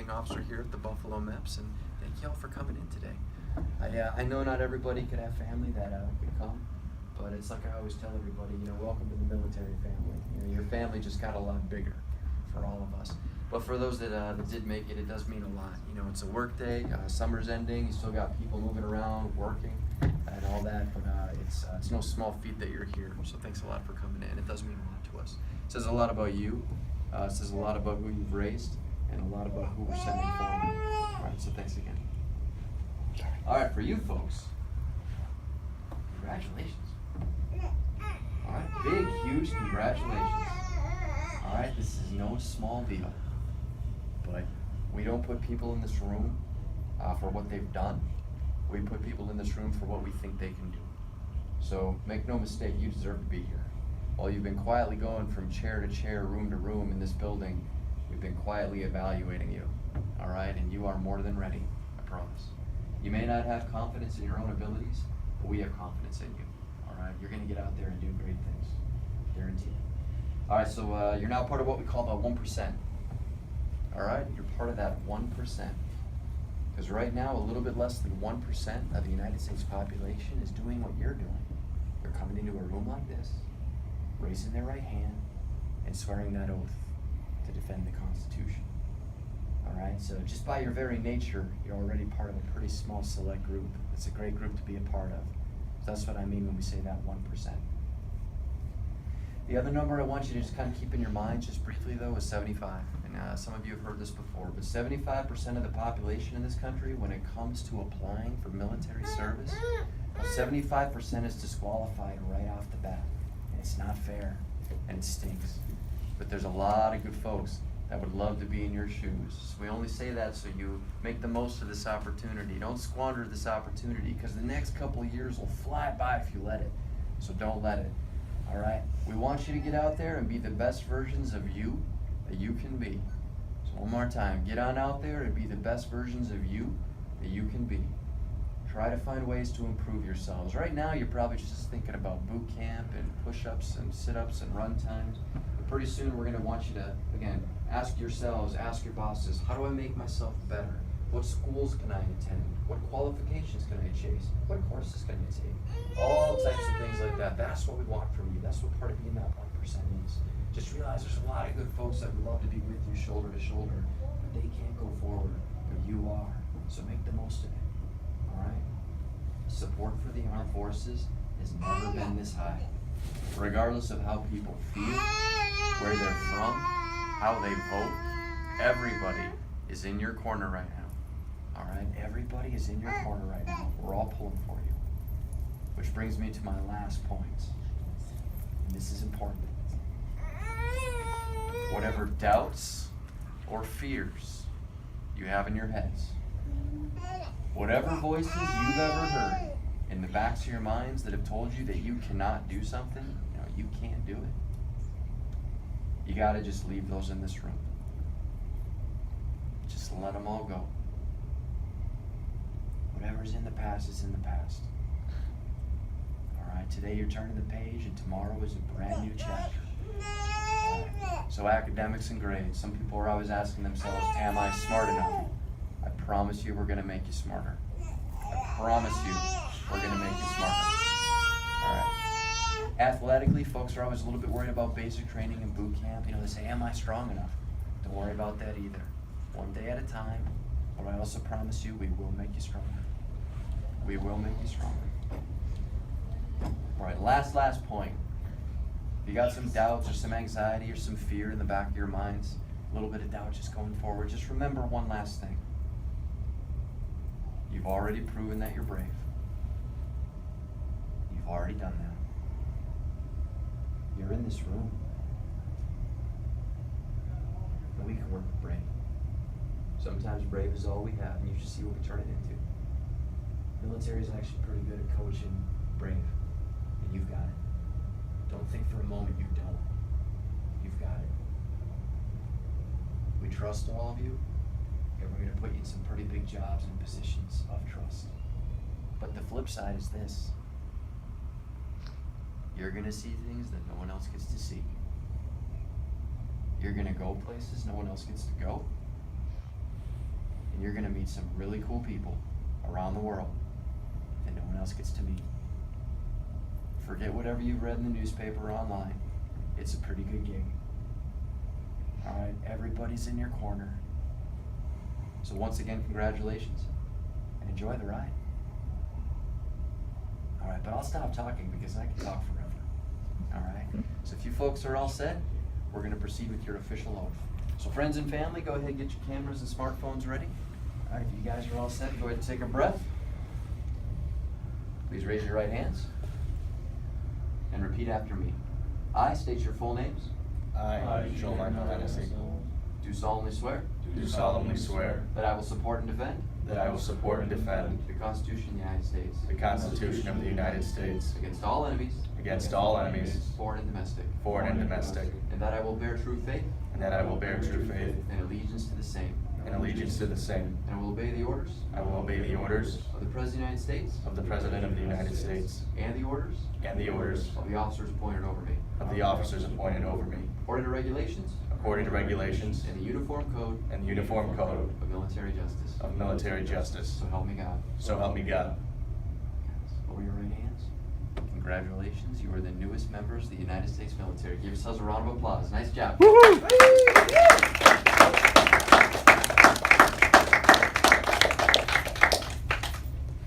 training officer here at the Buffalo MEPS, and thank y'all for coming in today. I know not everybody could have family that could come, but it's like I always tell everybody, welcome to the military family. Your family just got a lot bigger for all of us. But for those that did make it, it does mean a lot. It's a work day, summer's ending, you still got people moving around, working, and all that, but it's no small feat that you're here, so thanks a lot for coming in. It does mean a lot to us. It says a lot about you, it says a lot about who you've raised, and a lot about who we're sending forward. All right, so thanks again. All right, for you folks, congratulations. All right, big, huge congratulations. All right, this is no small deal, but we don't put people in this room for what they've done. We put people in this room for what we think they can do. So make no mistake, you deserve to be here. While you've been quietly going from chair to chair, room to room in this building, we've been quietly evaluating you, all right? And you are more than ready, I promise. You may not have confidence in your own abilities, but we have confidence in you, all right? You're gonna get out there and do great things, guaranteed. All right, so you're now part of what we call the 1%, all right? You're part of that 1%. Because right now, a little bit less than 1% of the United States population is doing what you're doing. They're coming into a room like this, raising their right hand, and swearing that oath to defend the Constitution. All right, so just by your very nature, you're already part of a pretty small select group. It's a great group to be a part of. So that's what I mean when we say that 1%. The other number I want you to just kind of keep in your mind, just briefly though, is 75. And some of you have heard this before, but 75% of the population in this country, when it comes to applying for military service, 75% is disqualified right off the bat. And it's not fair, and it stinks. But there's a lot of good folks that would love to be in your shoes. So we only say that so you make the most of this opportunity. Don't squander this opportunity, because the next couple of years will fly by if you let it. So don't let it. All right? We want you to get out there and be the best versions of you that you can be. So one more time, get on out there and be the best versions of you that you can be. Try to find ways to improve yourselves. Right now, you're probably just thinking about boot camp and push-ups and sit-ups and run times. But pretty soon, we're going to want you to, again, ask yourselves, ask your bosses, how do I make myself better? What schools can I attend? What qualifications can I chase? What courses can I take? All types of things like that. That's what we want from you. That's what part of being that 1% is. Just realize there's a lot of good folks that would love to be with you shoulder to shoulder, but they can't go forward, but you are. So make the most of it, all right? Support for the armed forces has never been this high. Regardless of how people feel, where they're from, how they vote, everybody is in your corner right now, all right? Everybody is in your corner right now. We're all pulling for you. Which brings me to my last point, and this is important. Whatever doubts or fears you have in your heads, whatever voices you've ever heard in the backs of your minds that have told you that you cannot do something, you can't do it, you gotta just leave those in this room. Just let them all go. Whatever's in the past is in the past. All right, today you're turning the page, and tomorrow is a brand new chapter. So academics and grades, some people are always asking themselves, am I smart enough? I promise you we're going to make you smarter. I promise you we're going to make you smarter. All right. Athletically, folks are always a little bit worried about basic training and boot camp. They say, am I strong enough? Don't worry about that either. One day at a time, but I also promise you we will make you stronger. We will make you stronger. All right, last point. If you got some doubts or some anxiety or some fear in the back of your minds, a little bit of doubt just going forward, just remember one last thing. You've already proven that you're brave. You've already done that. You're in this room. And we can work with brave. Sometimes brave is all we have, and you should see what we turn it into. Military is actually pretty good at coaching brave, and you've got it. Don't think for a moment you don't. You've got it. We trust all of you, and we're going to put you in some pretty big jobs and positions of trust. But the flip side is this. You're going to see things that no one else gets to see. You're going to go places no one else gets to go. and you're gonna meet some really cool people around the world that no one else gets to meet. Forget whatever you've read in the newspaper or online. It's a pretty good gig. All right, everybody's in your corner. So once again, congratulations, and enjoy the ride. All right, but I'll stop talking because I can talk forever. All right, so if you folks are all set, we're gonna proceed with your official oath. So friends and family, go ahead and get your cameras and smartphones ready. All right, if you guys are all set, go ahead and take a breath. Please raise your right hands and repeat after me. I state your full names. I, Joel Michael Hennessy, Do solemnly swear do solemnly swear that I will support and defend that I will support and defend the Constitution of the United States the Constitution of the United States against all enemies, against all enemies, foreign and domestic, and that I will bear true faith that I will bear true faith and allegiance to the same, and allegiance to the same. and I will obey the orders I will obey the orders of the President of the United States of the President of the United States and the orders and the orders of the officers appointed over me, of the officers appointed over me, according to regulations according to regulations and the Uniform Code and the Uniform Code of Military Justice. of Military Justice. So help me God. So help me God. Lower your right hands. Congratulations, you are the newest members of the United States military. Give yourselves a round of applause. Nice job.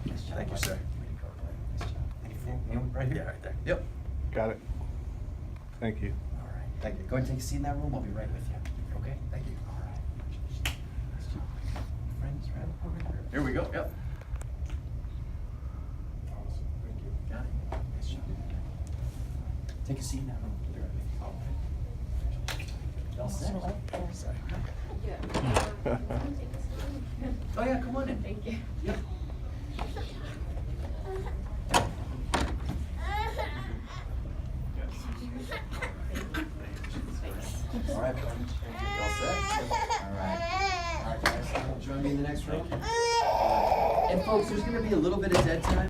Nice job, Thank you, bud. sir. Way to go, bud. Nice job. Anything? Right here? Yeah, right there. Yep. Got it. Thank you. All right. Thank you. Go ahead and take a seat in that room. I'll be right with you. Okay? Thank you. All right. Nice job. Friends, right? Here we go. Yep. Awesome. Thank you. Got it. Nice job. Take a seat in that room. I'll be right with you. You all set? Sorry. Oh yeah, come on in. Thank you. Yep. All right, buddy. You all set? All right. All right, guys. Join me in the next room. And folks, there's gonna be a little bit of dead time.